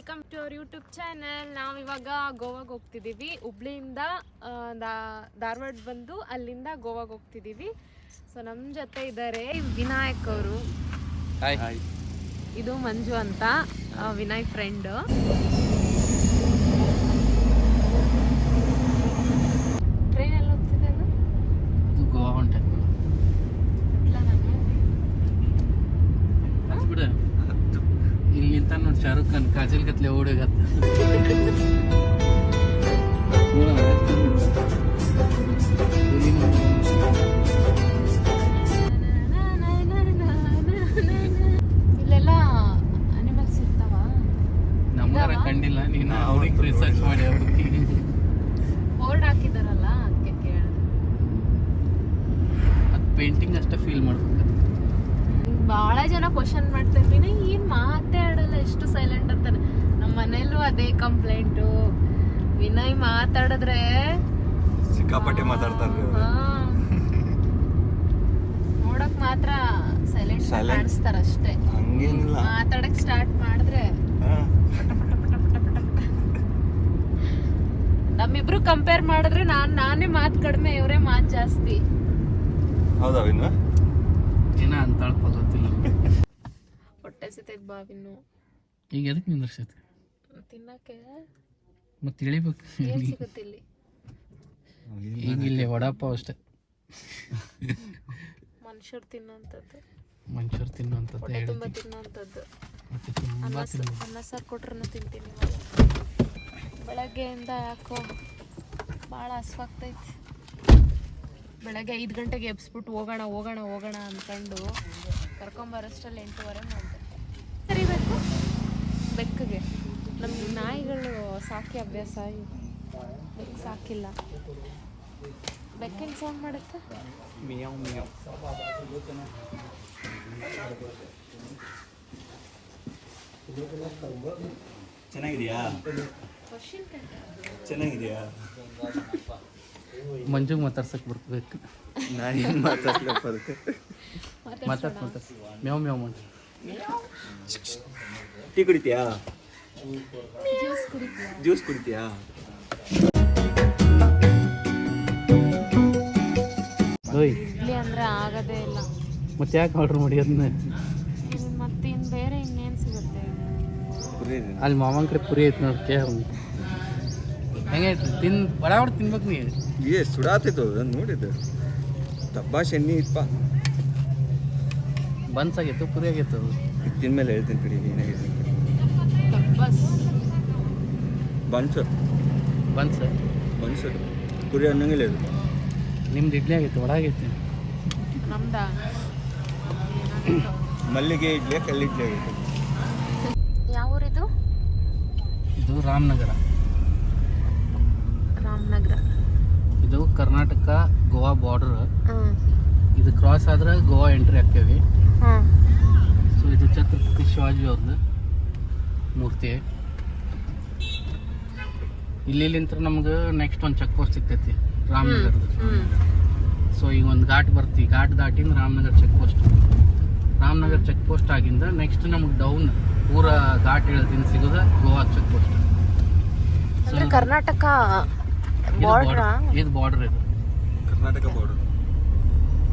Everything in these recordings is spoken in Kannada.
Welcome to our YouTube channel. ನಾವು ಇವಾಗ ಗೋವಾಗೆ ಹೋಗ್ತಿದ್ದೀವಿ. ಹುಬ್ಳಿಯಿಂದ ಧಾರವಾಡ ಬಂದು ಅಲ್ಲಿಂದ ಗೋವಾಗೆ ಹೋಗ್ತಿದ್ದೀವಿ. ಸೊ ನಮ್ಮ ಜೊತೆ ಇದ್ದಾರೆ ವಿನಾಯಕ್ ಅವರು. ಇದು ಮಂಜು ಅಂತ ವಿನಯ್ ಫ್ರೆಂಡ್. ಟ್ರೈನ್ ಎಲ್ಲ ಹೋಗ್ತಿದೆ ಅದು ಗೋವಾ ಹೊಂಟೆ ಇಲ್ಲಿ ನಿಂತ ನೋಡಿ ಶಾರುಖ್ ಖಾನ್ ಕಾಜಲ್ ಕತ್ಲೆ ಓಡೋಗತ್ತ. ಇಲ್ಲೆಲ್ಲ ಅನಿಮಲ್ಸ್ ಇರ್ತಾವ. ನಮ್ಗಾರ ಕಂಡಿಲ್ಲ, ನೀನು ಅವ್ರಿಗೆ ರಿಸರ್ಚ್ ಮಾಡಿ ಅವ್ರಿಗೆ ಬೋರ್ಡ್ ಹಾಕಿದಾರಲ್ಲ ಅದಕ್ಕೆ ಕೇಳಿದೆ. ಅದು ಪೇಂಟಿಂಗ್ ಅಷ್ಟೇ ಫೀಲ್ ಮಾಡ್ಬೇಕು. ಭಾಳ ಜನ ಕ್ವಶನ್ ಮಾಡ್ತಾರೆ, ವಿನಯ್ ಏನು ಮಾತಾಡಲ್ಲ, ಎಷ್ಟು ಸೈಲೆಂಟ್ ಅಂತಾರೆ. ನಮ್ಮ ಮನೆಯಲ್ಲೂ ಅದೇ ಕಂಪ್ಲೇಂಟು. ವಿನಯ್ ಮಾತಾಡಿದ್ರೆ ಸಿಕ್ಕಾಪಟ್ಟೆ ಮಾತಾಡ್ತಾರೆ. ನೋಡಕ್ ಮಾತ್ರ ಸೈಲೆಂಟ್ ಕಾಣಿಸ್ತಾರ ಅಷ್ಟೇ. ಹಂಗೇನಿಲ್ಲ, ಮಾತಾಡಕ್ ಸ್ಟಾರ್ಟ್ ಮಾಡಿದ್ರೆ ನಮ್ಮಿಬ್ರು ಕಂಪೇರ್ ಮಾಡಿದ್ರೆ ನಾನೇ ಮಾತು ಕಡಿಮೆ, ಇವರೇ ಮಾತು ಜಾಸ್ತಿ. ಹೌದಾ ವಿನ್ನು? ಏನ ಅಂತ ಗೊತ್ತಿಲ್ಲ. ಹೊಟ್ಟೆ ಸಿತೈತ್ ಬಾವಿನ್ನು. ಈಗ ಎದಕ್ಕೆ ನಿಂದ್ರಸೈತಿ? ತಿನ್ನಕ್ಕೆ ಮತ್ತೆ ತಿಳಿಬೇಕು. ಏನ್ ಸಿಗುತ್ತಿಲ್ಲಿ? ಈಗ ಇಲ್ಲಿ ವಡಾಪಾವ್ ಅಷ್ಟೇ ಮನುಷ್ಯರು ತಿನ್ನೋಂಥದ್ದು, ಮನುಷ್ಯರು ತಿನ್ನುವಂಥದ್ದು, ಹೊಟ್ಟೆ ತುಂಬ ತಿನ್ನೋಂಥದ್ದು. ಮತ್ತೆ ತುಂಬಾ ಅನ್ನ ಸಾರು ಕೊಟ್ರೂ ತಿಂತೀನಿ ಇವಾಗ. ಬೆಳಗ್ಗೆಯಿಂದ ಯಾಕೋ ಭಾಳ ಹಸ್ವಾಗ್ತೈತಿ. ಬೆಳಗ್ಗೆ 5 ಗಂಟೆಗೆ ಎಬ್ಸ್ಬಿಟ್ಟು ಹೋಗೋಣ ಅಂದ್ಕೊಂಡು ಕರ್ಕೊಂಬರೋಷ್ಟರಲ್ಲಿ 8:15 ಮಾಡಿದೆ. ಕರಿಬೇಕು ಬೆಕ್ಕಗೆ. ನಮ್ಗೆ ನಾಯಿಗಳು ಸಾಕಿ ಅಭ್ಯಾಸ, ಬೆಕ್ಕು ಸಾಕಿಲ್ಲ. ಬೆಕ್ಕಿನ ಸೌಂಡ್ ಮಾಡುತ್ತೆ. ಚೆನ್ನಾಗಿದೆಯಾ? ಚೆನ್ನಾಗಿದೆಯಾ? ಮಂಜುಗೆ ಮಾತಾಡ್ಸಕ್ ಬರ್ಬೇಕು. ನಾನೇನು ಮಾತಾಡ್ಲಪ್ಪ ಅದಕ್ಕೆ. ಮಾತಾಡ್ಸ್ ಮ್ಯಾವ್ ಮ್ಯಾವ್ ಮಾಡಿ. ಟೀ ಕುಡಿತೀಯಾ? ಜ್ಯೂಸ್ ಕುಡಿತೀಯಾ? ಇಡ್ಲಿ ಅಂದ್ರೆ ಆಗದೇ ಇಲ್ಲ. ಮತ್ತೆ ಯಾಕೆ ಆರ್ಡ್ರ್ ಮಾಡಿ ಅದನ್ನ? ಮತ್ತೆ ಇನ್ನು ಬೇರೆ ಇನ್ನೇನು ಸಿಗುತ್ತೆ? ಅಲ್ಲಿ ಮಾಮನ ಕಡೆ ಪುರಿ ಐತೆ ನೋಡಿ, ಹೆಂಗೈತಿ? ಬಡ ತಿನ್ಬೇಕು ನೀವು. ಸುಡಾತಿತ್ತು ನೋಡಿದ್ದು. ತಬ್ಬಾಶ್ ಎಣ್ಣೆ ಇಪ್ಪ ಬನ್ಸಾಗೈತು, ಪುರಿ ಆಗೈತೆ. ಅದು ತಿನ್ಮೇಲೆ ಹೇಳ್ತೀನಿ ಕಡಿ ಏನಾಗೈತೆ. ಬನ್ಸು ಪುರಿ ಅನ್ನಂಗಿಲ್ಲ ಇದು. ನಿಮ್ದು ಇಡ್ಲಿ ಆಗೈತೆ, ವಡ ಆಗೈತೆ. ನಮ್ದಾ ಮಲ್ಲಿಗೆ ಇಡ್ಲಿ, ಕಲ್ಲಿ ಇಡ್ಲಿ ಆಗೈತೆ. ಯಾವ ಊರಿದು? ಇದು ರಾಮನಗರ. ಇದು ಕರ್ನಾಟಕ ಗೋವಾ ಬಾರ್ಡರ್. ಇದು ಕ್ರಾಸ್ ಆದ್ರೆ ಗೋವಾ ಎಂಟ್ರಿ ಆಗ್ತೇವೆ. ಸೊ ಇದು ಛತ್ರಪತಿ ಶಿವಾಜಿ ಅವ್ರದ್ದು ಮೂರ್ತಿ. ಇಲ್ಲಿಂತ ನಮ್ಗೆ ನೆಕ್ಸ್ಟ್ ಒಂದು ಚೆಕ್ ಪೋಸ್ಟ್ ಸಿಗ್ತೈತಿ ರಾಮನಗರದ. ಸೊ ಈಗ ಒಂದು ಘಾಟ್ ಬರ್ತಿ, ಘಾಟ್ ದಾಟಿಂದ ರಾಮನಗರ ಚೆಕ್ ಪೋಸ್ಟ್ ಆಗಿಂದ ನೆಕ್ಸ್ಟ್ ನಮ್ಗೆ ಡೌನ್ ಪೂರಾ ಘಾಟ್ ಇಳಿದಿಂದ ಸಿಗೋದ ಗೋವಾ ಚೆಕ್ ಪೋಸ್ಟ್. ಕರ್ನಾಟಕ ಇದು ಬಾರ್ಡರ್. ಇದು ಕರ್ನಾಟಕ ಬಾರ್ಡರ್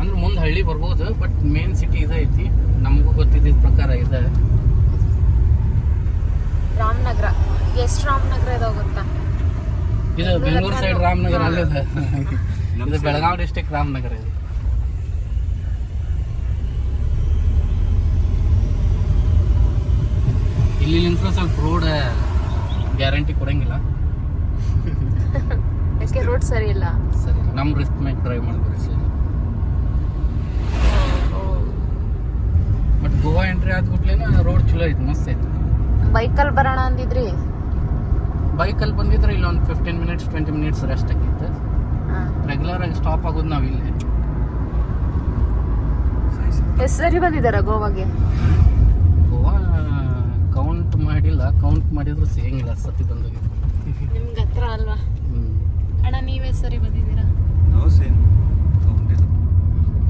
ಅಂದ್ರೆ ಮುಂದೆ ಹಳ್ಳಿ ಬರ್ಬೋದು, ಬಟ್ ಮೇನ್ ಸಿಟಿ ಇದೈತಿ. ನಮಗೂ ಗೊತ್ತಿದ್ದ ಪ್ರಕಾರ ಇದೆ ರಾಮನಗರ. ಎಷ್ಟು ರಾಮನಗರ ಇದಾವ ಗೊತ್ತಾ? ಇದು ಬೆಂಗಳೂರು ಸೈಡ್ ರಾಮನಗರ ಅಲ್ಲಿದೆ. ಇದು ಬೆಳಗಾವಿ ಡಿಸ್ಟಿಕ್ ರಾಮನಗರ. ಇದು ಇಲ್ಲಿ ನಿಂತ್ರೆ ಸ್ವಲ್ಪ ರೋಡ್ ಗ್ಯಾರಂಟಿ ಕೊಡಂಗಿಲ್ಲ. ಯಾಕೆ ರೋಡ್ ಸರಿ ಇಲ್ಲ? ಸರಿ, ನಮ್ಮ ರಿಸ್ಕ್ ಮೇಲೆ ಡ್ರೈವ್ ಮಾಡ್ಬೋದು ಸರಿ. ಬಟ್ ಗೋವಾ ಎಂಟ್ರಿ ಆದ್ಬಿಟ್ಲೇನ ರೋಡ್ ಚಲೋ ಐತಿ, ಮಸ್ತ್ ಐತಿ. ಬೈಕಲ್ಲಿ ಬರೋಣ ಅಂದಿದ್ರಿ? ಬೈಕಲ್ಲಿ ಬಂದಿದ್ರೆ ಇಲ್ಲಿ ಒಂದು 15 ಮಿನಿಟ್ಸ್ 20 ಮಿನಿಟ್ಸ್ ರೆಸ್ಟ್ ಆಗಿತ್ತು. ರೆಗ್ಯುಲರ್ ಆಗಿ ಸ್ಟಾಪ್ ಆಗೋದು ನಾವು ಇಲ್ಲಿ. ಎಷ್ಟು ಸರಿ ಬಂದಿದ್ದಾರ ಗೋವಾಗೆ? ಗೋವಾ ಕೌಂಟ್ ಮಾಡಿಲ್ಲ, ಕೌಂಟ್ ಮಾಡಿದ್ರು ಸಿಗಂಗಿಲ್ಲ. ಸತಿ ಬಂದೋಗಿದೆ. ನಿಮ್ಗೆ ಹತ್ರ ಅಲ್ವಾ ಅಣ್ಣ? ನೀವೇ ಸರಿ ಬಂದಿದ್ದೀರಾ? ನಾವು ಸೇಮ್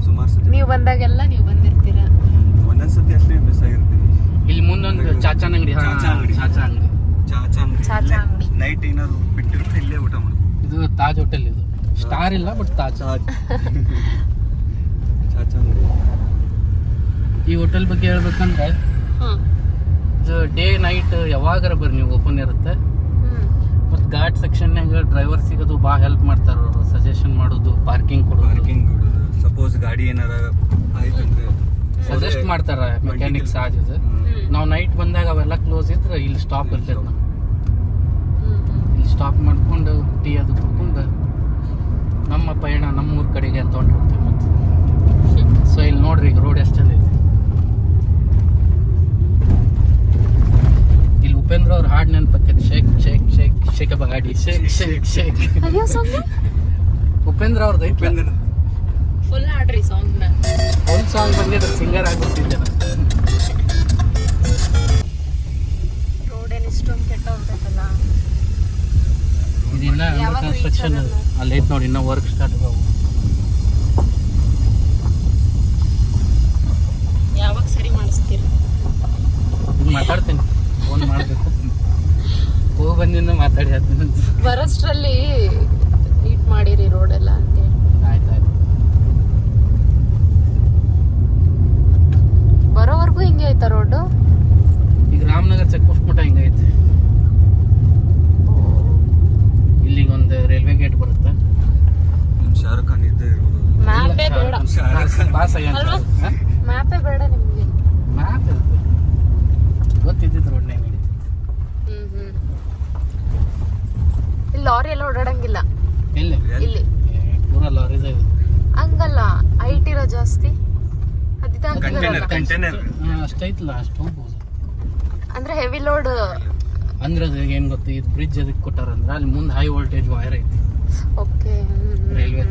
ಸುಮಾರು ಸತಿ. ನೀವು ಬಂದಾಗೆಲ್ಲ ನೀವು ಬಂದಿರ್ತೀರಾ. ಒಂದೊಂದ್ಸತಿ ಅಷ್ಟೇ ಮಿಸ್ ಆಗಿರ್ತೀವಿ. ಇಲ್ಲಿ ಮುಂದೊಂದು ಚಾಚಾನ ಅಂಗಡಿ. ಚಾಚಾ ಅಂಗಡಿ. ಚಾಚಾ ಅಂಗಡಿ. ನೈಟ್ ಏನಾದ್ರು ಬಿಟ್ಟಿದ್ರೆ ಇಲ್ಲೇ ಊಟ ಮಾಡೋದು. ಇದು ತಾಜ್ ಹೋಟೆಲ್, ಇದು ಸ್ಟಾರ್ ಇಲ್ಲ ಬಟ್ ತಾಜ್. ಚಾಚಾ ಅಂಗಡಿ. ಈ ಹೋಟೆಲ್ ಬಗ್ಗೆ ಹೇಳ್ಬೇಕಂದ್ರೆ ಇದು ಡೇ ನೈಟ್ ಯಾವಾಗಾರ ಬರ್ರಿ ನೀವು, ಓಪನ್ ಇರುತ್ತೆ. ಮತ್ತು ಘಾಟ್ ಸೆಕ್ಷನ್ನಾಗ ಡ್ರೈವರ್ ಸಿಗೋದು ಭಾಳ ಹೆಲ್ಪ್ ಮಾಡ್ತಾರೆ ಅವರು, ಸಜೆಷನ್ ಮಾಡೋದು, ಪಾರ್ಕಿಂಗ್ ಕೊಡೋದು. ಪಾರ್ಕಿಂಗ್ ಸಪೋಸ್ ಗಾಡಿ ಏನಾರ ಆಯ್ತು ಅಂದ್ರೆ ಸಜೆಸ್ಟ್ ಮಾಡ್ತಾರೆ ಮೆಕ್ಯಾನಿಕ್ ಸಾಜ್. ನಾವು ನೈಟ್ ಬಂದಾಗ ಅವೆಲ್ಲ ಕ್ಲೋಸ್ ಇದ್ರೆ ಇಲ್ಲಿ ಸ್ಟಾಪ್ ಇರ್ತೈತೆ. ನಾವು ಇಲ್ಲಿ ಸ್ಟಾಪ್ ಮಾಡ್ಕೊಂಡು ಟೀ ಅದು ಕುಡ್ಕೊಂಡು ನಮ್ಮ ಪಯಣ ನಮ್ಮೂರ ಕಡೆಗೆ ಅಂತ ಹೊಂಟು ಹೋಗ್ತೀವಿ. ಮತ್ತೆ ಸೊ ಇಲ್ಲಿ ನೋಡ್ರಿ ಈಗ ರೋಡ್ ಎಷ್ಟು ಐತಿ. ಇಲ್ಲಿ ಉಪೇಂದ್ರ ಅವ್ರ ಹಾಡು ನೆನಪಕ್ಕೈತಿ, ಶೇಕ್ ಶೇಕ್ ಶೇಕ್ ಶೇಕ್ ಗಾಡಿ ಶೇಕ್ ಶೇಕ್ ಶೇಕ್. ಉಪೇಂದ್ರ ಅವ್ರದ್ದು ಐತಿ. ಫುಲ್ ಹಾಡ್ರಿ ಸಾಂಗ್ನ. ಒಂದು ಸಾಂಗ್ ಬಂದಿದ್ರೆ ಸಿಂಗರ್ ಆಗ್ಬಿಟ್ಟಿದ್ದೆ ನಾನು. ರೋಡ್ ಏನು ಇಷ್ಟೊಂದು ಕೆಟ್ಟೋಗ್ತೈತಲ್ಲ. ಇದಿನ್ನ ಯಾವಾಗ ಕನ್ಸ್ಟ್ರಕ್ಷನ್ reach ಆಗೋದು? ಅಲ್ಲಿ ಐತೆ ನೋಡಿ, ಇನ್ನೂ ವರ್ಕ್ ಸ್ಟಾರ್ಟ್ ಆಗವು. ಯಾವಾಗ ಸರಿ ಮಾಡಿಸ್ತೀರಿ? ಈಗ ಮಾತಾಡ್ತೀನಿ, ಫೋನ್ ಮಾಡಬೇಕು. ಹೋಗಿ ಬಂದಿಂದ ಮಾತಾಡಿ ಹೇಳ್ತೀನಿ. ಬರೋಷ್ಟ್ರಲ್ಲಿ ನೀಟ್ ಮಾಡಿರಿ ರೋಡ್ ಎಲ್ಲ ಅಂತೇಳಿ. ಆಯ್ತು ಆಯ್ತು. ಬರೋವರೆಗೂ ಹಿಂಗೆ ಐತಾ ರೋಡು? ಈಗ ರಾಮನಗರ ಚೆಕ್ ಪೋಸ್ಟ್ ಮಟ್ಟ ಹಿಂಗೈತೆ. ಇಲ್ಲಿಗೆ ಒಂದು ರೈಲ್ವೆ ಗೇಟ್ ಬರುತ್ತೆ. ನಮ್ಮ ಶಾರುಖ್ ಖಾನ್ ಇದ್ದೇ ಇರ್ಬೋದು. ಮ್ಯಾಪೇ ಬೇಡ, ಪಾಸ್ ಆಗ್ಯಾನ. ಅಲ್ವಾ? ಮ್ಯಾಪೇ ಬೇಡ ನಿಮಗೆ. ಮ್ಯಾಪ್ ಗೊತ್ತಿದ್ದಿದ್ದು ರೋಡ್ನಾಗ ನಡೀತಿತ್ತು. ಇಲ್ಲಿ ಲಾರಿ ಎಲ್ಲ ಓಡಾಡಂಗಿಲ್ಲ ಎಲ್ಲಿ ಇಲ್ಲಿ. ಪೂರ ಲಾರೀಸ್ ಇದೆ. ಹಂಗಲ್ಲ, ಹೈಟ್ ಇರೋ ಜಾಸ್ತಿ ಕಂಟೈನರ್ ಅಷ್ಟೈತಲ್ಲ, ಅಷ್ಟು ಹೋಗ್ಬೋದು. ಅಂದ್ರೆ ಹೆವಿ ಲೋಡ್. ಅಂದ್ರೆ ಅದು ಏನು ಗೊತ್ತು, ಇದು ಬ್ರಿಡ್ಜ್ ಅದಕ್ಕೆ ಕೊಟ್ಟಾರಂದ್ರೆ ಅಲ್ಲಿ ಮುಂದೆ ಹೈ ವೋಲ್ಟೇಜ್ ವೈರ್ ಐತಿ. ಓಕೆ. ರೈಲ್ವೆ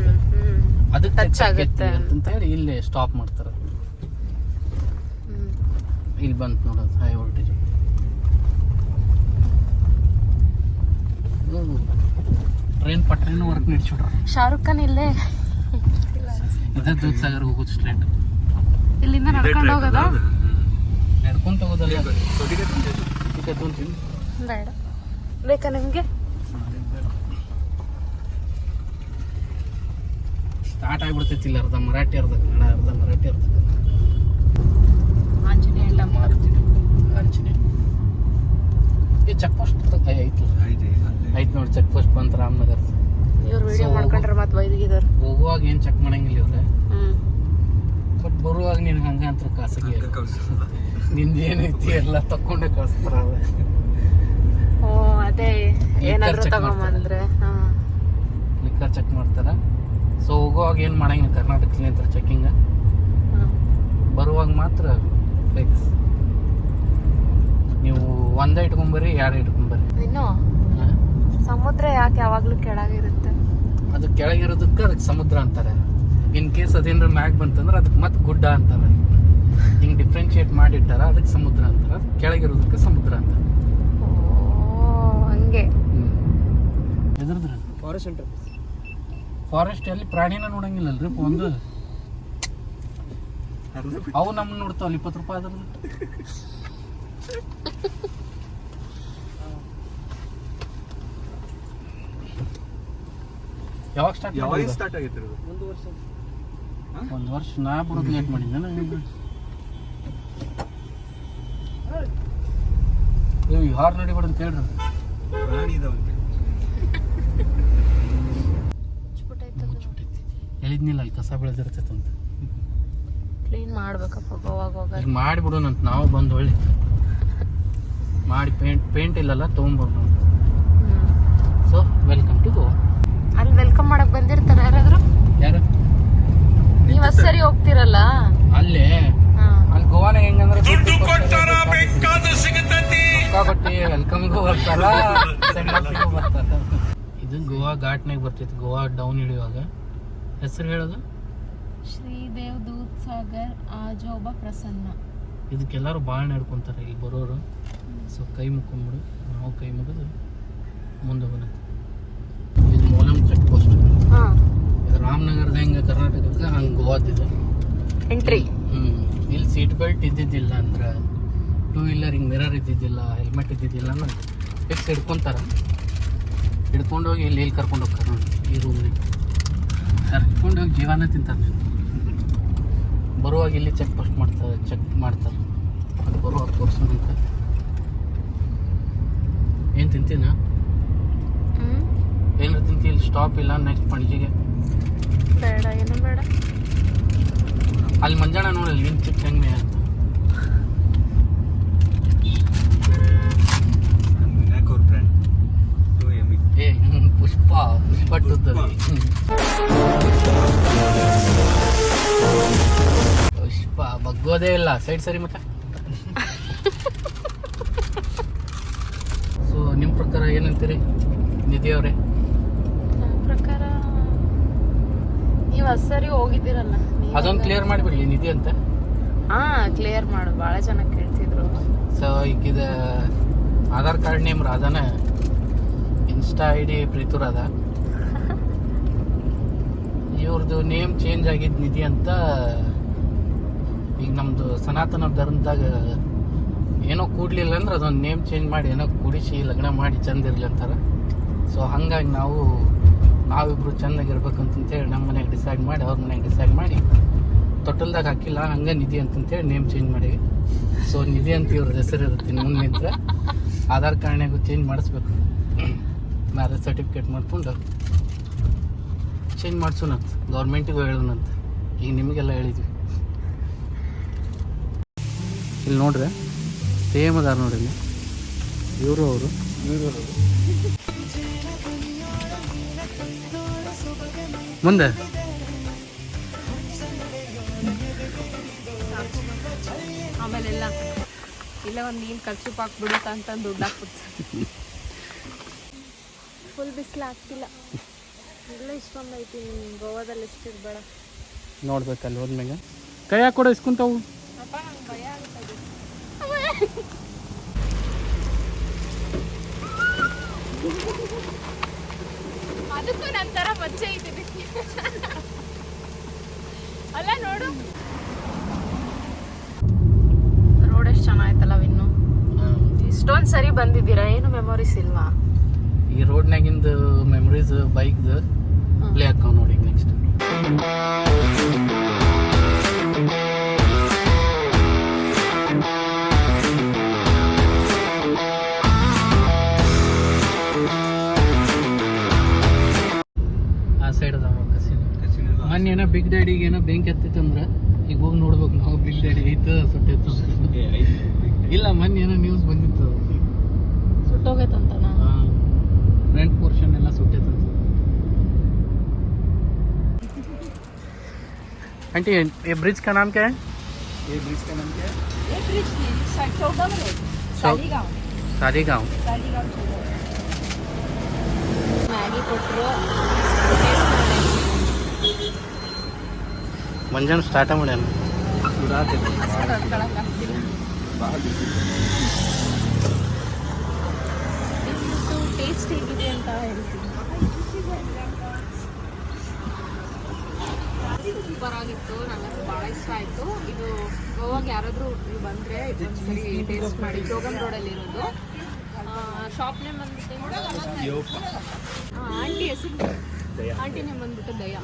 ಅದಕ್ಕೆ ಟಚ್ ಆಗುತ್ತೆ ಅಂತ ಹೇಳಿ ಇಲ್ಲಿ ಸ್ಟಾಪ್ ಮಾಡ್ತಾರೆ. ಇಲ್ಲಿ ಬಂತು ನೋಡೋದು ಹೈ ವೋಲ್ಟೇಜ್. ಟ್ರೈನ್ ಪಟ್ರೇನು ವರ್ಕ್ ನಡೆಸ್ಬಿಟ್ರ. ಶಾರುಖ್ ಖಾನ್ ಇಲ್ಲೇ ಇದೇ ದೂದ್ ಸಾಗರ್ ಹೋಗೋದು ಸ್ಟ್ರೇಟ್. ಇಲ್ಲಿಂದ ನಡ್ಕೊಂಡು ಹೋಗೋದಾ? ನಡ್ಕೊಂತ ಹೋಗೋದಲ್ಲ. ಬೇಡ, ಬೇಕಾ ನಿಮ್ಗೆ? ಸ್ಟಾರ್ಟ್ ಆಗ್ಬಿಡ್ತೈತಿ ಇಲ್ಲಿ, ಅರ್ಧ ಮರಾಠಿ ಅರ್ಧ ಕನ್ನಡ, ಅರ್ಧ ಮರಾಠಿ ಅರ್ಧ ಕನ್ನಡ. ಆಂಜನೇಯ ಟೆಂಪಲ್. ಆಂಜನೇಯ ಈ ಚೆಕ್ ಪೋಸ್ಟ್ ಐತಿ ನೋಡಿ, ಚೆಕ್ ಪೋಸ್ಟ್ ಬಂತ ರಾಮನಗರ. ಇವ್ರು ವಿಡಿಯೋ ಮಾಡ್ಕೊಂಡ್ರೆ ಮತ್ತೆ ಬೈದಿಗಿದಾರ. ಹೋಗುವಾಗ ಏನು ಚೆಕ್ ಮಾಡಂಗಿಲ್ಲ ಇವ್ರೆ, ಬಟ್ ಬರುವಾಗ ನೀನು ಹಂಗ ಅಂತ ಖಾಸಗಿ ನಿಂದ ಏನೈತಿ ಎಲ್ಲ ತಕೊಂಡೆ ಕಳಿಸ್ತಾರ. ಓ ಅದೇ, ಏನಾದ್ರು ತಗೊಂಬಂದ್ರೆ ಲಿಕ್ಕರ್ ಚೆಕ್ ಮಾಡ್ತಾರ. ಸೊ ಹೋಗುವಾಗ ಏನು ಮಾಡಂಗಿಲ್ಲ, ಕರ್ನಾಟಕದಲ್ಲಿ ಅಂತ ಚೆಕಿಂಗ್. ಬರುವಾಗ ಮಾತ್ರ ಫಿಕ್ಸ್. ನೀವು ಒಂದೇ ಇಟ್ಕೊಂಬರ್ರಿ, ಎರಡು ಇಟ್ಕೊಂಬರ್ರಿ. ಇನ್ನು ಸಮುದ್ರ ಯಾಕೆ ಯಾವಾಗ್ಲೂ ಕೆಳಗಿರುತ್ತೆ? ಅದು ಕೆಳಗಿರೋದಕ್ಕೆ ಅದಕ್ಕೆ ಸಮುದ್ರ ಅಂತಾರೆ. ಇನ್ ಕೇಸ್ ಅದೇನಾರ ಮ್ಯಾಗ್ ಬಂತಂದ್ರೆ ಅದಕ್ಕೆ ಮತ್ತೆ ಗುಡ್ಡ ಅಂತಾರೆ. ಹಿಂಗೆ ಡಿಫ್ರೆನ್ಶಿಯೇಟ್ ಮಾಡಿಟ್ಟಾರ, ಅದಕ್ಕೆ ಸಮುದ್ರ ಅಂತಾರೆ. ಅದಕ್ಕೆ ಕೆಳಗಿರೋದಕ್ಕೆ ಸಮುದ್ರ ಅಂತಾರೆ. ಓ ಹಂಗೆ. ಎದ್ರದ್ರಿ ಫಾರೆಸ್ಟ್ ಎಲ್ಲಿ ಪ್ರಾಣಿನ ನೋಡಂಗಿಲ್ಲಲ್ರಿ ಒಂದು. ಅವು ನಮ್ಮನ್ನ ನೋಡ್ತಾವಲ್ಲ, 20 ರೂಪಾಯಿ ಅದ್ರದ್ದು. ಯಾವಾಗ ಸ್ಟಾರ್ಟ್ ಆಗೈತೆ? ಒಂದು ವರ್ಷ. ನಾ ಬರೋದು ಲೇಟ್ ಮಾಡಿದ್ದೆ. ನೀವು ಯಾರು ನಡಿಬೇಡ ಅಂತ ಹೇಳ್ರಿ. ಪ್ರಾಣಿ ಇದಾವಂತೆ. ಹೇಳಿದ್ನಿಲ್ಲ ಅಲ್ಲಿ ಕಸ ಬೆಳೆದಿರ್ತೈತೆ ಅಂತ. ಕ್ಲೀನ್ ಮಾಡ್ಬೇಕಪ್ಪ ಗೋವಾಗ. ಈಗ ಮಾಡಿಬಿಡೋಣಂತ ನಾವು ಬಂದು ಒಳ್ಳೆ ಮಾಡಿ ಪೇಂಟ್ ಇಲ್ಲಲ್ಲ ತೊಗೊಂಬರ್ಬೋದು. So welcome to Goa. ಅಲ್ಲಿ ವೆಲ್ಕಮ್ ಮಾಡಕ್ ಬಂದಿರ್ತಾರೆ ಯಾರಾದ್ರು? ಯಾರು? ನೀವ್ ಸರಿ ಹೋಗ್ತಿರಲ್ಲ ಅಲ್ಲೇ. ಅಲ್ಲಿ ಗೋವಾನಾಗ ಹೆಂಗಂದ್ರೆ ಕೊಟ್ಟಿ ವೆಲ್ಕಮ್ಗೂ ಬರ್ತಾರ, ಸೆಂಡಪ್ಪಿಗೂ ಬರ್ತಾರ. ಇದು ಗೋವಾ ಘಾಟ್ನಾಗ ಬರ್ತೈತಿ. ಗೋವಾ ಡೌನ್ ಇಳಿಯುವಾಗ ಹೆಸರು ಹೇಳೋದು ಶ್ರೀದೇವ್ ದೂದ್ ಸಾಗರ್ ಆಜೋಬಾ ಪ್ರಸನ್ನ. ಇದಕ್ಕೆಲ್ಲರೂ ಭಾಳ ನಡ್ಕೊಂತಾರೆ ಇಲ್ಲಿ ಬರೋರು. ಸೊ ಕೈ ಮುಕ್ಕೊಂಬಿಡು, ನಾವು ಕೈ ಮುಗಿದು ಮುಂದೆ ಬರುತ್ತೆ. ಇದು ಮೋಲಂ ಚೆಕ್ ಪೋಸ್ಟ್. ಇದು ರಾಮನಗರದ ಹೆಂಗೆ ಕರ್ನಾಟಕಕ್ಕೆ ಹಂಗೆ ಗೋವಾದಿದೆ ಎಂಟ್ರಿ. ಇಲ್ಲಿ ಸೀಟ್ ಬೆಲ್ಟ್ ಇದ್ದಿದ್ದಿಲ್ಲ ಅಂದ್ರೆ, ಟೂ ವೀಲರ್ ಹಿಂಗೆ ಮಿರರ್ ಇದ್ದಿದ್ದಿಲ್ಲ, ಹೆಲ್ಮೆಟ್ ಇದ್ದಿದ್ದಿಲ್ಲ ಅಂದ್ರೆ ಫಿಕ್ಸ್ ಹಿಡ್ಕೊತಾರ, ಹಿಡ್ಕೊಂಡು ಹೋಗಿ ಇಲ್ಲಿ ಕರ್ಕೊಂಡು ಹೋಗ್ತಾರೆ ನೋಡಿ ಈ ರೂಮ್ನಿಗೆ ಕರ್ಕೊಂಡು ಹೋಗಿ ಜೀವನ ತಿಂತಾರೆ. ನೀವು ಬರುವಾಗ ಇಲ್ಲಿ ಚೆಕ್ ಮಾಡ್ತಾರೆ ಬರುವಾಗ ತೋರಿಸೋದಂತ. ಏನು ತಿಂತೀನ ಏನಾರು ತಿಂತಿ? ಇಲ್ಲಿ ಸ್ಟಾಪ್ ಇಲ್ಲ ನೆಕ್ಸ್ಟ್ ಪಣಜಿಗೆ ಬೇಡ, ಏನು ಬೇಡ. ಅಲ್ಲಿ ಮಂಜಾಣ ನೋಡಲ್ಲ ಏನು ಚಿಕ್ಕ ಹೆಂಗೆ ಅಂತ. ಏ ಪುಷ್ಪ ಟುತ್ತದೆ ಪುಷ್ಪ ಬಗ್ಗೋದೇ ಇಲ್ಲ. ಸೈಡ್ ಸರಿ ಮತ್ತೆ. ಸೊ ನಿಮ್ಮ ಪ್ರಕಾರ ಏನಂತೀರಿ ನಿಧಿ ಅವರೇ? ನಮ್ಮ ಪ್ರಕಾರ ನೀವು ಸರಿ ಹೋಗಿದ್ದೀರಲ್ಲ, ಅದೊಂದು ಕ್ಲಿಯರ್ ಮಾಡಿಬಿಡ್ಲಿ ನಿಧಿ ಅಂತ. ಕ್ಲಿಯರ್ ಮಾಡು, ಭಾಳ ಜನ ಕೇಳ್ತಿದ್ರು. ಸೊ ಈಗಿದ ಆಧಾರ್ ಕಾರ್ಡ್ ನೇಮ್ ರಾಧಾನ, Insta I D Preethu Radha. ಇವ್ರದ್ದು ನೇಮ್ ಚೇಂಜ್ ಆಗಿದ್ದು ನಿಧಿ ಅಂತ. ಈಗ ನಮ್ಮದು ಸನಾತನ ಧರ್ಮದಾಗ ಏನೋ ಕೂಡ್ಲಿಲ್ಲ ಅಂದ್ರೆ ಅದೊಂದು ನೇಮ್ ಚೇಂಜ್ ಮಾಡಿ ಏನೋ ಕುಡಿಸಿ ಲಗ್ನ ಮಾಡಿ ಚಂದ ಇರಲಿ ಅಂತಾರೆ. ಸೊ ಹಾಗಾಗಿ ನಾವಿಬ್ರು ಚೆಂದಾಗಿರ್ಬೇಕಂತಂತೇಳಿ ನಮ್ಮ ಮನೆಗೆ ಡಿಸೈಡ್ ಮಾಡಿ, ಅವ್ರ ಮನೆಗೆ ಡಿಸೈಡ್ ಮಾಡಿ ತೊಟ್ಟಲ್ದಾಗ ಹಾಕಿಲ್ಲ, ಹಂಗೆ ನಿಧಿ ಅಂತಂತೇಳಿ ನೇಮ್ ಚೇಂಜ್ ಮಾಡೀವಿ. ಸೊ ನಿಧಿ ಅಂತ ಇವ್ರದ್ದು ಹೆಸರು ಇರುತ್ತೆ. ಮುಂದೆ ಆಧಾರ್ ಕಾರ್ಡ್ನಾಗೂ ಚೇಂಜ್ ಮಾಡಿಸ್ಬೇಕು. ಮ್ಯಾರೇಜ್ ಸರ್ಟಿಫಿಕೇಟ್ ಮಾಡ್ಕೊಂಡು ಚೇಂಜ್ ಮಾಡಿಸೋಣಂತ, ಗೌರ್ಮೆಂಟಿಗೂ ಹೇಳೋಣಂತ. ಈಗ ನಿಮಗೆಲ್ಲ ಹೇಳಿದ್ವಿ. ಇಲ್ಲಿ ನೋಡ್ರಿ ಸೇಮ್ ಅದಾರ ನೋಡ್ರಿ ಇವರು ಅವರು ಮುಂದೆ ಆಮೇಲೆಲ್ಲ ಇಲ್ಲ ಒಂದು ನೀನು ಖರ್ಚು ಹಾಕ್ಬಿಡುತ್ತ ಅಂತ ದುಡ್ಡು ಹಾಕ್ಬಿಡ್ತಾರೆ. ಫುಲ್ ಬಿಸಿಲು ಆಗ್ತಿಲ್ಲ. ಎಲ್ಲ ಇಷ್ಟೊಂದು ಐತಿ. ಗೋವಾದಲ್ಲಿ ಎಷ್ಟಿರ್ಬೇಡ ನೋಡ್ಬೇಕಲ್ಲಿ ಹೋದ್ಮೇಲೆ ಕೈ ಹಾಕೊಡೋ ಇಸ್ಕೊಂತಾವು. ಅಪ್ಪ ನಂಗೆ ಭಯ ಆಗುತ್ತದೆ. ಅದಕ್ಕೂ ನಂತರ ಮಜ್ಜೆ ಐತಿ ಅಲ್ಲ. ನೋಡು ರೋಡ್ ಎಷ್ಟು ಚೆನ್ನಾಯ್ತಲ್ಲ. ಇನ್ನು ಇಷ್ಟೊಂದು ಸರಿ ಬಂದಿದ್ದೀರಾ, ಏನು ಮೆಮೊರೀಸ್ ಇಲ್ವಾ? ಈ ರೋಡ್ನಾಗಿಂದ ಮೆಮೊರೀಸ್ ಬೈಕ್ದು ಪ್ಲೇ ಹಾಕವ್ ನೋಡಿ ನೆಕ್ಸ್ಟ್. ಆ ಸೈಡ್ ಅದಾವ ಕಸಿನ. ಮೊನ್ನೆ ಏನೋ ಬಿಗ್ ಡ್ಯಾಡಿಗೆ ಏನೋ ಬೆಂಕಿ ಹತ್ತಿತ್ತಂದ್ರೆ ಈಗ ಹೋಗಿ ನೋಡ್ಬೇಕು ನಾವು. ಬಿಗ್ ಡ್ಯಾಡಿ ಐತ ಸುಟ್ಟಿತ್ತು. ಇಲ್ಲ ಮೊನ್ನೆ ಏನೋ ನ್ಯೂಸ್ ಬಂದಿತ್ತು, ಸುಟ್ಟೋಗೈತಂತ. ಫ್ರಂಟ್ ಪೋರ್ಷನ್ ಎಲ್ಲ ಸುಟ್ಟೈತಂತ. आंटी ये ब्रिज का नाम क्या है? ये ब्रिज का नाम क्या है? ये ब्रिज चौदह में सालीगांव ಮ್ಯಾಗಿ ಕೊಟ್ಟರು. ಮುಂಜಾನೆ ಸ್ಟಾರ್ಟ ಮಾಡ್ಯಾನ. ಟೇಸ್ಟ್ ಹೇಗಿದೆ ಅಂತ ಹೇಳ್ತೀನಿ. ಸೂಪರ್ ಆಗಿತ್ತು, ನನಗೆ ಭಾಳ ಇಷ್ಟ ಆಯಿತು. ಇದು ಗೋವಾಗೆ ಯಾರಾದರೂ ನೀವು ಬಂದರೆ ಒಂದ್ಸರಿ ಟೇಸ್ಟ್ ಮಾಡಿ. ಜೋಗಮ್ ರೋಡಲ್ಲಿ ಇರೋದು. ಶಾಪ್ ನೇಮ್ ಬಂದ್ಬಿಟ್ಟು ಆಂಟಿ ಹೆಸರು, ಆಂಟಿ ನೇಮ್ ಬಂದ್ಬಿಟ್ಟು ದಯಾ.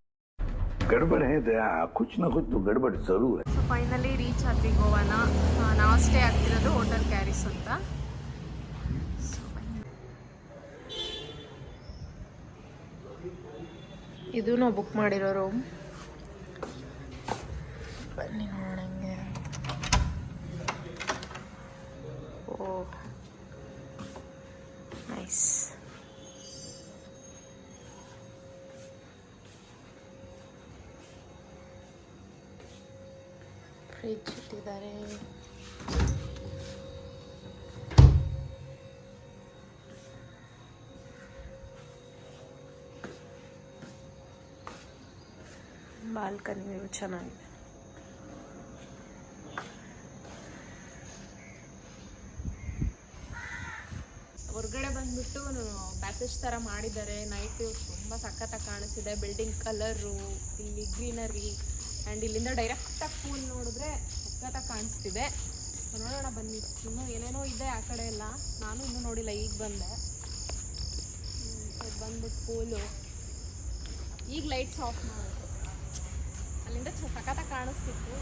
गड़बड़ है दया, कुछ ना कुछ तो गड़बड़ जरूर है. ಸೊ ಫೈನಲಿ ರೀಚ್ ಆದ್ವಿ ಗೋವಾನ. ನಾವು ಸ್ಟೇ ಆಗ್ತಿರೋದು ಹೋಟೆಲ್ ಕ್ಯಾರಿಸ್ ಅಂತ. ಇದು ನಾವು ಬುಕ್ ಮಾಡಿರೋ ರೂಮ್. ಬನ್ನಿ ನೋಡಂಗೆ. ಓ ನೈಸ್. ಫ್ರಿಡ್ಜ್ ಇಟ್ಟಿದ್ದಾರೆ. ಬಾಲ್ಕನಿ ವ್ಯೂ ಚೆನ್ನಾಗಿದೆ. ಹೊರಗಡೆ ಬಂದ್ಬಿಟ್ಟು ಪ್ಯಾಸೇಜ್ ಥರ ಮಾಡಿದ್ದಾರೆ. ನೈಟ್ ವ್ಯೂ ತುಂಬ ಸಖತ್ತಾಗಿ ಕಾಣಿಸ್ತಿದೆ. ಬಿಲ್ಡಿಂಗ್ ಕಲರು, ಇಲ್ಲಿ ಗ್ರೀನರಿ, ಆ್ಯಂಡ್ ಇಲ್ಲಿಂದ ಡೈರೆಕ್ಟಾಗಿ ಪೂಲ್ ನೋಡಿದ್ರೆ ಸಖತ್ತಾಗಿ ಕಾಣಿಸ್ತಿದೆ. ನೋಡೋಣ ಬನ್ನಿ. ಇನ್ನೂ ಏನೇನೋ ಇದೆ ಆ ಕಡೆ ಎಲ್ಲ, ನಾನು ಇನ್ನೂ ನೋಡಿಲ್ಲ, ಈಗ ಬಂದೆ. ಬಂದ್ಬಿಟ್ಟು ಪೂಲು ಈಗ ಲೈಟ್ಸ್ ಆಫ್ ಮಾಡೋದು. ಅಲ್ಲಿಂದ ಸಖತ್ತಾಗಿ ಕಾಣಿಸ್ತಿತ್ತು.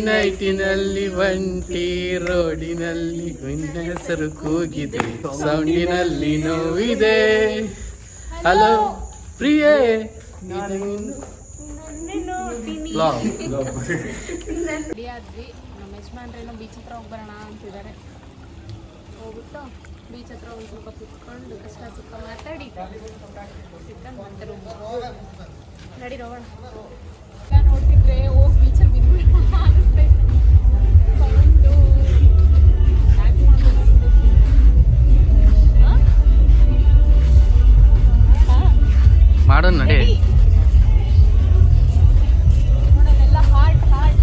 ನೈಟಿನಲ್ಲಿ ಒಂಟಿ ರೋಡಿನಲ್ಲಿ ನಿನ್ನ ಹೆಸರು ಕೂಗಿದೆ, ಸೌಂಡಿನಲ್ಲಿ ನೋವಿದೆ. ಹಲೋ ಪ್ರಿಯೇ, ರೆಡಿ ಆದ್ವಿ. ನಮ್ಮ ಯಜಮಾನ್ರೇನೋ ಬೀಚ್ ಹತ್ರ ಹೋಗಿ ಬರೋಣ ಅಂತಿದ್ದಾರೆ. ಹೋಗ್ಬಿಟ್ಟು ಬೀಚ್ ಹತ್ರ ಒಂದು ಸ್ವಲ್ಪ ಕುತ್ಕೊಂಡು ಕಷ್ಟ ಸುಖ ಮಾತಾಡಿ ಸಿಕ್ಕಂಡು ಮತ್ತೆ ರೂಮ್ ನಡಿ ಹೋಗೋಣ. ನೋಡ್ತಿದ್ರೆ ಹೋಗಿ ಬೀಚಲ್ಲಿ ಬಿದ್ಬಿಡೋಣ ಅನಿಸ್ತೈತೆ. ಮಾಡೋಣ ನಡಿ. ನೋಡೋದೆಲ್ಲ ಹಾರ್ಟ್ ಹಾರ್ಟ್.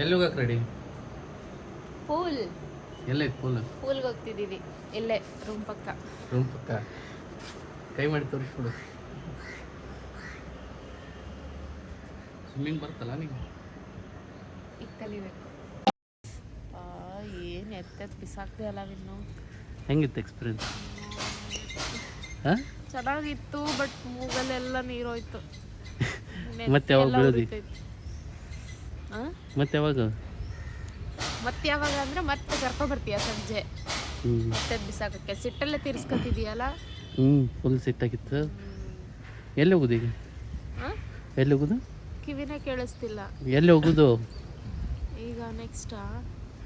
ಎಲ್ಲಿ ಹೋಗಕ್ಕೆ ರೆಡಿ? ಪೂಲ್ ಎಲ್ಲೈತೆ ಪೂಲ್? ಪೂಲ್ಗೆ ಹೋಗ್ತಿದ್ದೀವಿ. ಇಲ್ಲೇ ರೂಮ್ ಪಕ್ಕ. ರೂಮ್ ಪಕ್ಕ. ಕೈ ಮಾಡಿ ತೋರಿಸ್ಬಿಡು. ಸ್ವಿಮ್ಮಿಂಗ್ ಬರ್ತಲ್ಲ ನೀವು? ಈಗ ಕಲಿಬೇಕು. ಏನು ಎತ್ತೆತ್ತು ಬಿಸಾಕ್ದೆ ಅಲ್ಲ ಇನ್ನು. ಹೆಂಗಿತ್ತು ಎಕ್ಸ್ಪೀರಿಯನ್ಸ್? ಹಾಂ, ಚೆನ್ನಾಗಿತ್ತು, ಬಟ್ ಮೂಗಲ್ಲೆಲ್ಲ ನೀರೋಯ್ತು. ಮತ್ತೆ ಯಾವಾಗ ಬೀಳೋದಿ? ಮತ್ತೆ ಯಾವಾಗ? ಮತ್ತೆ ಯಾವಾಗ ಅಂದ್ರೆ ಮತ್ತೆ ಕರ್ಕೊಂಡ್ಬರ್ತೀಯ ಸಂಜೆ ಮತ್ತೆ ಬಿಸಾಕಕ್ಕೆ. ಸಿಟ್ಟಲ್ಲೇ ತೀರ್ಸ್ಕೊತಿದೀಯಲ್ಲ. ಫುಲ್ ಸಿಟ್ಟಾಗಿತ್ತು. ಎಲ್ಲಿ ಹೋಗುದು ಈಗ? ಎಲ್ಲಿ ಹೋಗುದು? ಕಿವಿನೇ ಕೇಳಿಸ್ತಿಲ್ಲ. ಎಲ್ಲಿ ಹೋಗುದು ಈಗ? ನೆಕ್ಸ್ಟಾ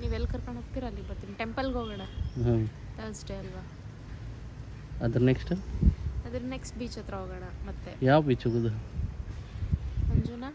ನೀವೆಲ್ಲಿ ಕರ್ಕೊಂಡು ಹೋಗ್ತೀರಾ ಅಲ್ಲಿ ಬರ್ತೀನಿ. ಟೆಂಪಲ್ಗೆ ಹೋಗೋಣ. ಥರ್ಸ್ಡೇ ಅಲ್ವಾ? ಅದ್ರ ನೆಕ್ಸ್ಟ್ ಅದ್ರ ನೆಕ್ಸ್ಟ್ ಬೀಚ್ ಹತ್ರ ಹೋಗೋಣ. ಮತ್ತೆ ಯಾವ ಬೀಚ್ ಹೋಗುದು? ಅಂಜುನಾ